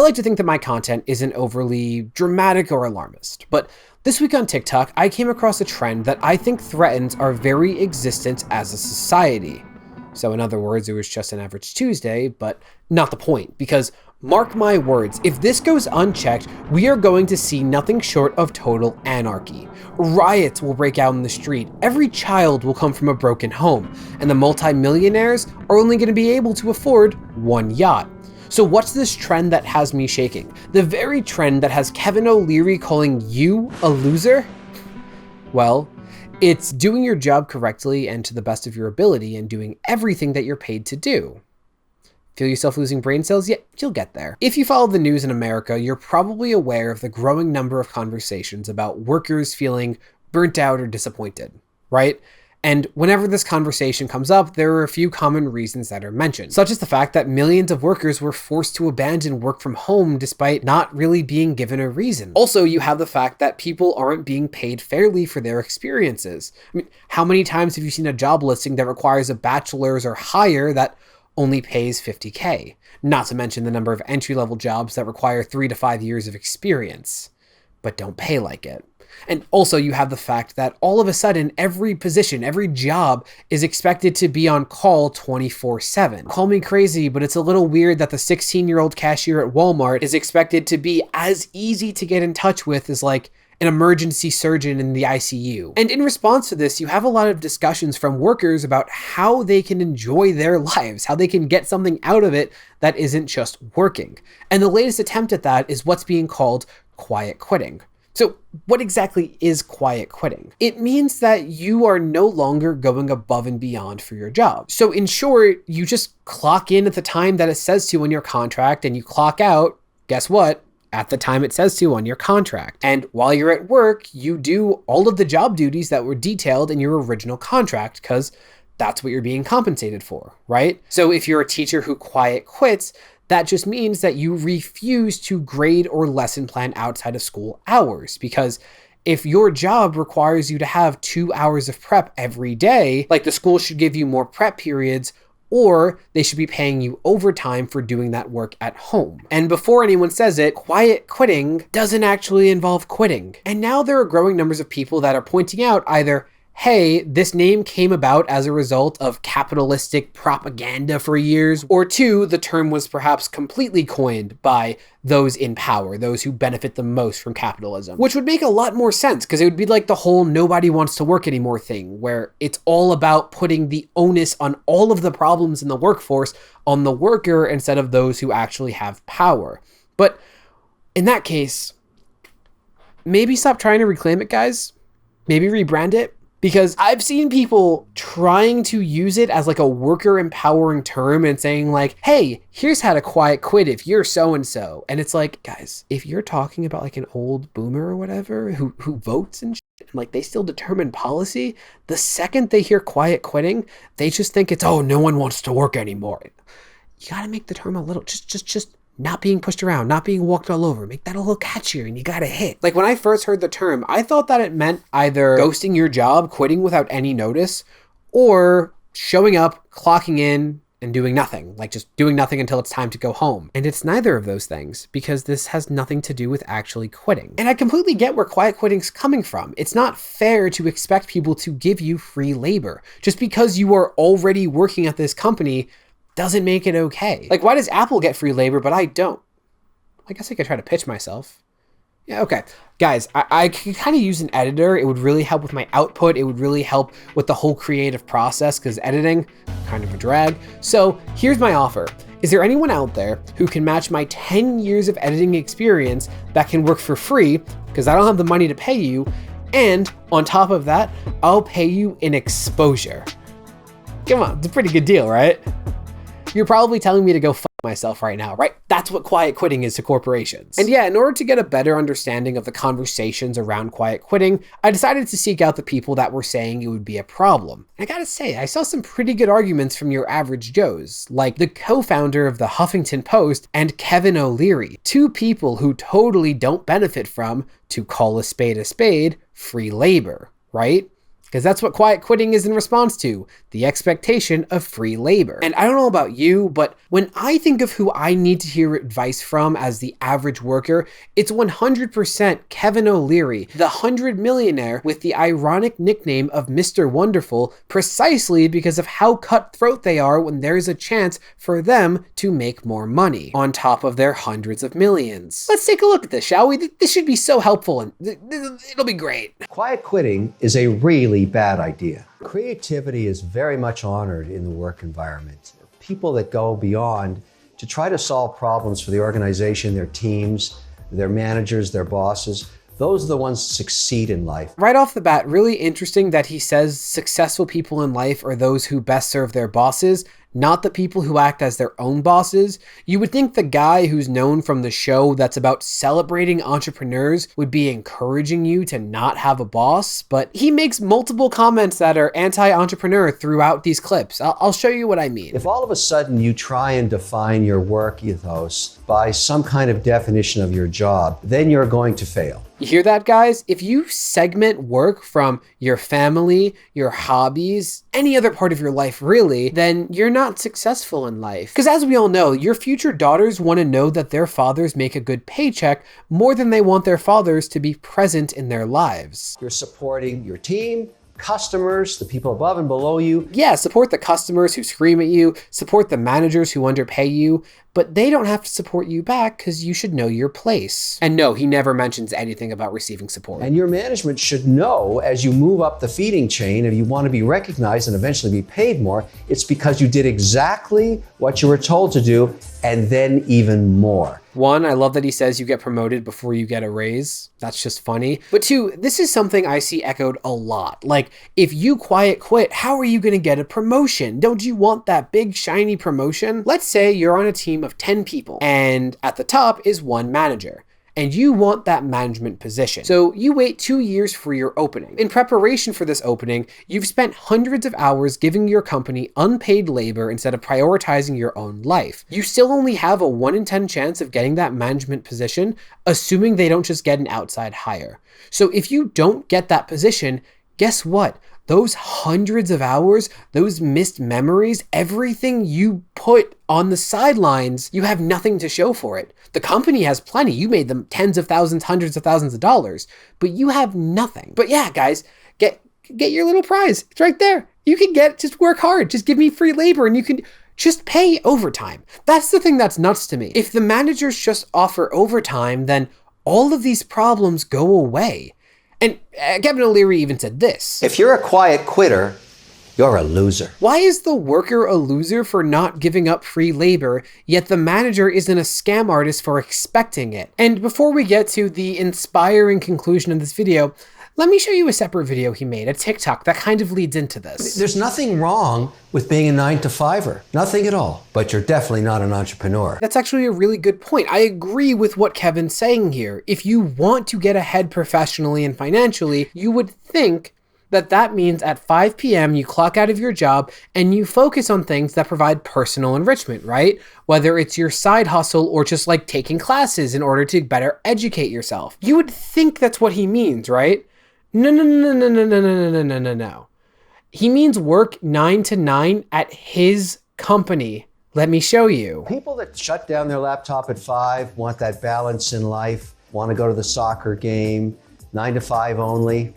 like to think that my content isn't overly dramatic or alarmist, but this week on TikTok, I came across a trend that I think threatens our very existence as a society. So in other words, it was just an average Tuesday, but not the point, because mark my words, if this goes unchecked, we are going to see nothing short of total anarchy. Riots will break out in the street, every child will come from a broken home, and the multimillionaires are only going to be able to afford one yacht. So what's this trend that has me shaking? The very trend that has Kevin O'Leary calling you a loser? Well, it's doing your job correctly and to the best of your ability and doing everything that you're paid to do. Feel yourself losing brain cells? Yeah, you'll get there. If you follow the news in America, you're probably aware of the growing number of conversations about workers feeling burnt out or disappointed, right? And whenever this conversation comes up, there are a few common reasons that are mentioned, such as the fact that millions of workers were forced to abandon work from home despite not really being given a reason. Also, you have the fact that people aren't being paid fairly for their experiences. I mean, how many times have you seen a job listing that requires a bachelor's or higher that only pays $50K? Not to mention the number of entry-level jobs that require 3 to 5 years of experience, but don't pay like it. And also you have the fact that all of a sudden, every position, every job is expected to be on call 24/7. Call me crazy, but it's a little weird that the 16-year-old cashier at Walmart is expected to be as easy to get in touch with as like an emergency surgeon in the ICU. And in response to this, you have a lot of discussions from workers about how they can enjoy their lives, how they can get something out of it that isn't just working. And the latest attempt at that is what's being called quiet quitting. So what exactly is quiet quitting? It means that you are no longer going above and beyond for your job. So in short, you just clock in at the time that it says to on your contract and you clock out, guess what? At the time it says to on your contract. And while you're at work, you do all of the job duties that were detailed in your original contract because that's what you're being compensated for, right? So if you're a teacher who quiet quits, that just means that you refuse to grade or lesson plan outside of school hours, because if your job requires you to have 2 hours of prep every day, like the school should give you more prep periods, or they should be paying you overtime for doing that work at home. And before anyone says it, quiet quitting doesn't actually involve quitting. And now there are growing numbers of people that are pointing out either, hey, this name came about as a result of capitalistic propaganda for years, or two, the term was perhaps completely coined by those in power, those who benefit the most from capitalism, which would make a lot more sense because it would be like the whole nobody wants to work anymore thing, where it's all about putting the onus on all of the problems in the workforce on the worker instead of those who actually have power. But in that case, maybe stop trying to reclaim it, guys. Maybe rebrand it. Because I've seen people trying to use it as like a worker empowering term and saying like, hey, here's how to quiet quit if you're so-and-so. And it's like, guys, if you're talking about like an old boomer or whatever who votes and shit, and like they still determine policy, the second they hear quiet quitting, they just think it's, oh, no one wants to work anymore. You got to make the term a little, just not being pushed around, not being walked all over. Make that a little catchier and you gotta hit. Like when I first heard the term, I thought that it meant either ghosting your job, quitting without any notice, or showing up, clocking in, and doing nothing. Like just doing nothing until it's time to go home. And it's neither of those things because this has nothing to do with actually quitting. And I completely get where quiet quitting's coming from. It's not fair to expect people to give you free labor. Just because you are already working at this company doesn't make it okay. Like, why does Apple get free labor, but I don't? I guess I could try to pitch myself. Yeah, okay. Guys, I could kind of use an editor. It would really help with my output. It would really help with the whole creative process because editing, kind of a drag. So here's my offer. Is there anyone out there who can match my 10 years of editing experience that can work for free because I don't have the money to pay you, and on top of that, I'll pay you in exposure? Come on, it's a pretty good deal, right? You're probably telling me to go fuck myself right now, right? That's what quiet quitting is to corporations. And yeah, in order to get a better understanding of the conversations around quiet quitting, I decided to seek out the people that were saying it would be a problem. And I gotta say, I saw some pretty good arguments from your average Joes, like the co-founder of the Huffington Post and Kevin O'Leary, two people who totally don't benefit from, to call a spade, free labor, right? Because that's what quiet quitting is in response to, the expectation of free labor. And I don't know about you, but when I think of who I need to hear advice from as the average worker, it's 100% Kevin O'Leary, the 100 millionaire with the ironic nickname of Mr. Wonderful, precisely because of how cutthroat they are when there's a chance for them to make more money, on top of their hundreds of millions. Let's take a look at this, shall we? This should be so helpful and it'll be great. Quiet quitting is a really bad idea. Creativity is very much honored in the work environment. People that go beyond to try to solve problems for the organization, their teams, their managers, their bosses, those are the ones that succeed in life. Right off the bat, really interesting that he says successful people in life are those who best serve their bosses, not the people who act as their own bosses. You would think the guy who's known from the show that's about celebrating entrepreneurs would be encouraging you to not have a boss, but he makes multiple comments that are anti-entrepreneur throughout these clips. I'll show you what I mean. If all of a sudden you try and define your work ethos by some kind of definition of your job, then you're going to fail. You hear that, guys? If you segment work from your family, your hobbies, any other part of your life really, then you're not successful in life. Because as we all know, your future daughters want to know that their fathers make a good paycheck more than they want their fathers to be present in their lives. You're supporting your team, customers, the people above and below you. Yeah, support the customers who scream at you, support the managers who underpay you, but they don't have to support you back because you should know your place. And no, he never mentions anything about receiving support. And your management should know as you move up the feeding chain, if you want to be recognized and eventually be paid more, it's because you did exactly what you were told to do and then even more. One, I love that he says you get promoted before you get a raise. That's just funny. But two, this is something I see echoed a lot. Like, if you quiet quit, how are you going to get a promotion? Don't you want that big shiny promotion? Let's say you're on a team of 10 people and at the top is one manager, and you want that management position. So you wait 2 years for your opening. In preparation for this opening, you've spent hundreds of hours giving your company unpaid labor instead of prioritizing your own life. You still only have a 1 in 10 chance of getting that management position, assuming they don't just get an outside hire. So if you don't get that position, guess what? Those hundreds of hours, those missed memories, everything you put on the sidelines, you have nothing to show for it. The company has plenty. You made them tens of thousands, hundreds of thousands of dollars, but you have nothing. But yeah, guys, get your little prize. It's right there. You can get it. Just work hard. Just give me free labor and you can just pay overtime. That's the thing that's nuts to me. If the managers just offer overtime, then all of these problems go away. And Kevin O'Leary even said this. If you're a quiet quitter, you're a loser. Why is the worker a loser for not giving up free labor, yet the manager isn't a scam artist for expecting it? And before we get to the inspiring conclusion of this video, let me show you a separate video he made, a TikTok, that kind of leads into this. There's nothing wrong with being a 9-to-5er. Nothing at all. But you're definitely not an entrepreneur. That's actually a really good point. I agree with what Kevin's saying here. If you want to get ahead professionally and financially, you would think that means at 5 p.m. you clock out of your job and you focus on things that provide personal enrichment, right? Whether it's your side hustle or just like taking classes in order to better educate yourself. You would think that's what he means, right? No. He means work 9 to 9 at his company. Let me show you. People that shut down their laptop at 5 want that balance in life, want to go to the soccer game, 9 to 5 only.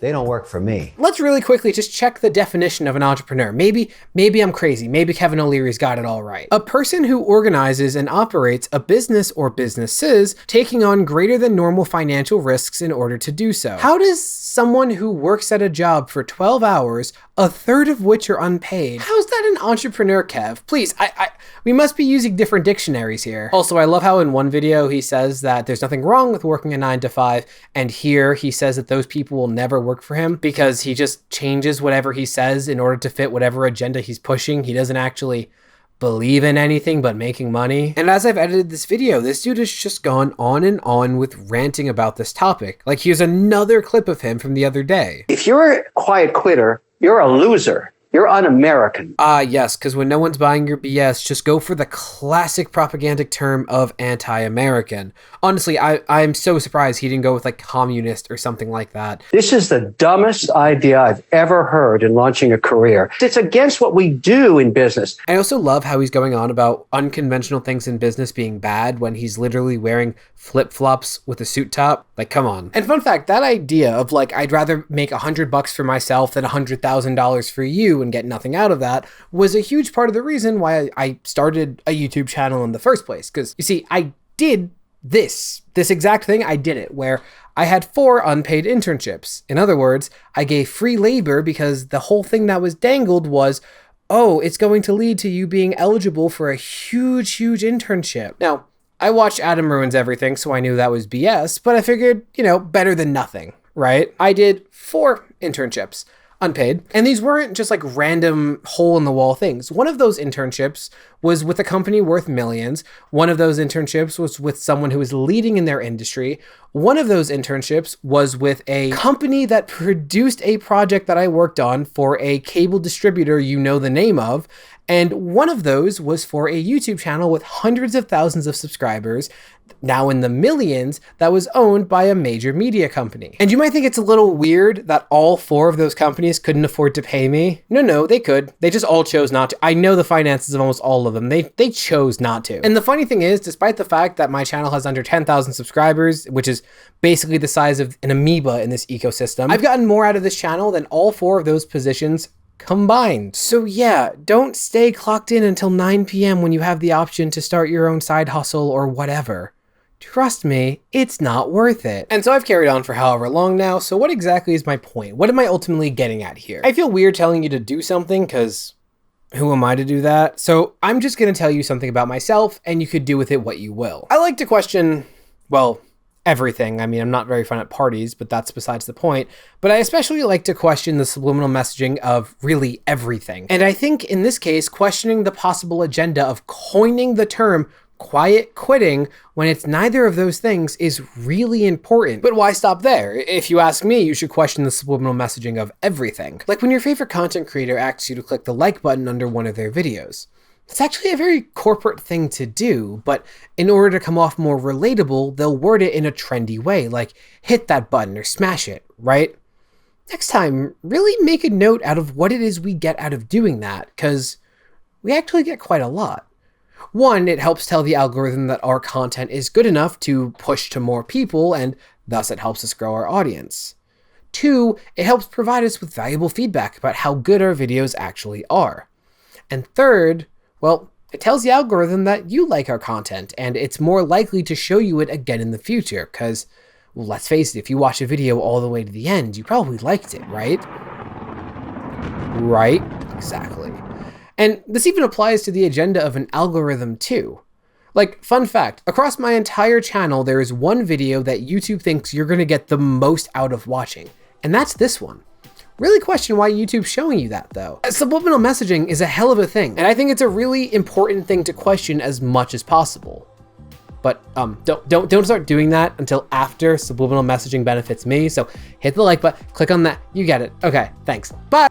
They don't work for me. Let's really quickly just check the definition of an entrepreneur. Maybe I'm crazy. Maybe Kevin O'Leary's got it all right. A person who organizes and operates a business or businesses, taking on greater than normal financial risks in order to do so. How does someone who works at a job for 12 hours, a third of which are unpaid, how's that an entrepreneur, Kev? Please, we must be using different dictionaries here. Also, I love how in one video he says that there's nothing wrong with working a 9 to 5, and here he says that those people will never work for him because he just changes whatever he says in order to fit whatever agenda he's pushing. He doesn't actually believe in anything but making money. And as I've edited this video, this dude has just gone on and on with ranting about this topic. Like, here's another clip of him from the other day. If you're a quiet quitter, you're a loser. You're un-American. Yes, because when no one's buying your BS, just go for the classic propagandic term of anti-American. Honestly, I'm so surprised he didn't go with like communist or something like that. This is the dumbest idea I've ever heard in launching a career. It's against what we do in business. I also love how he's going on about unconventional things in business being bad when he's literally wearing flip-flops with a suit top. Like, come on. And fun fact, that idea of like, I'd rather make $100 for myself than $100,000 for you and get nothing out of that was a huge part of the reason why I started a YouTube channel in the first place. Because you see, I did this exact thing. I did it where I had 4 unpaid internships. In other words, I gave free labor because the whole thing that was dangled was, oh, it's going to lead to you being eligible for a huge internship. Now, I watched Adam Ruins Everything, so I knew that was BS, but I figured, better than nothing, right? I did 4 internships, unpaid, and these weren't just like random hole-in-the-wall things. One of those internships was with a company worth millions. One of those internships was with someone who was leading in their industry. One of those internships was with a company that produced a project that I worked on for a cable distributor you know the name of. And one of those was for a YouTube channel with hundreds of thousands of subscribers, now in the millions, that was owned by a major media company. And you might think it's a little weird that all 4 of those companies couldn't afford to pay me. No, they could. They just all chose not to. I know the finances of almost all of them. They chose not to. And the funny thing is, despite the fact that my channel has under 10,000 subscribers, which is basically the size of an amoeba in this ecosystem, I've gotten more out of this channel than all 4 of those positions combined. So yeah, don't stay clocked in until 9 p.m. when you have the option to start your own side hustle or whatever. Trust me, it's not worth it. And so I've carried on for however long now, so what exactly is my point? What am I ultimately getting at here? I feel weird telling you to do something because who am I to do that? So I'm just going to tell you something about myself and you could do with it what you will. I like to question, well, everything. I mean, I'm not very fun at parties, but that's besides the point. But I especially like to question the subliminal messaging of really everything. And I think in this case, questioning the possible agenda of coining the term quiet quitting when it's neither of those things is really important. But why stop there? If you ask me, you should question the subliminal messaging of everything. Like when your favorite content creator asks you to click the like button under one of their videos. It's actually a very corporate thing to do, but in order to come off more relatable, they'll word it in a trendy way, like hit that button or smash it, right? Next time, really make a note out of what it is we get out of doing that, because we actually get quite a lot. 1, it helps tell the algorithm that our content is good enough to push to more people, and thus it helps us grow our audience. 2, it helps provide us with valuable feedback about how good our videos actually are. And 3rd, well, it tells the algorithm that you like our content, and it's more likely to show you it again in the future, because, well, let's face it, if you watch a video all the way to the end, you probably liked it, right? Right? Exactly. And this even applies to the agenda of an algorithm too. Like, fun fact, across my entire channel, there is one video that YouTube thinks you're gonna get the most out of watching, and that's this one. Really question why YouTube's showing you that though. Subliminal messaging is a hell of a thing, and I think it's a really important thing to question as much as possible. But don't start doing that until after subliminal messaging benefits me. So hit the like button, click on that, you get it. Okay, thanks, bye.